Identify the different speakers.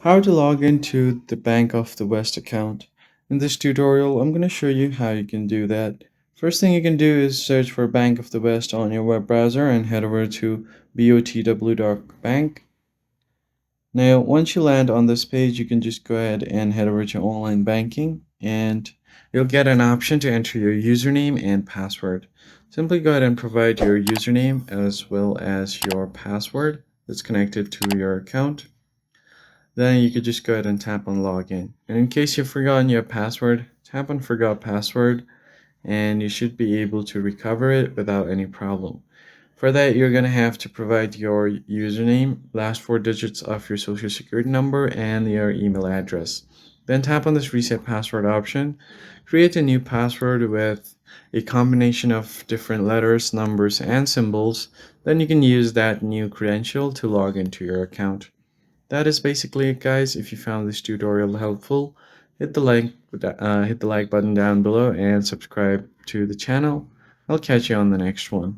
Speaker 1: How to log into the Bank of the West account. In this tutorial, I'm going to show you how you can do that. First thing you can do is search for Bank of the West on your web browser and head over to botw.bank. Now, once you land on this page, you can just go ahead and head over to online banking and you'll get an option to enter your username and password. Simply go ahead and provide your username as well as your password that's connected to your account. Then you could just go ahead and tap on login. And in case you've forgotten your password, tap on forgot password and you should be able to recover it without any problem. For that, you're going to have to provide your username, last four digits of your social security number, and your email address. Then tap on this reset password option. Create a new password with a combination of different letters, numbers, and symbols. Then you can use that new credential to log into your account. That is basically it, guys. If you found this tutorial helpful, hit the like button down below and subscribe to the channel. I'll catch you on the next one.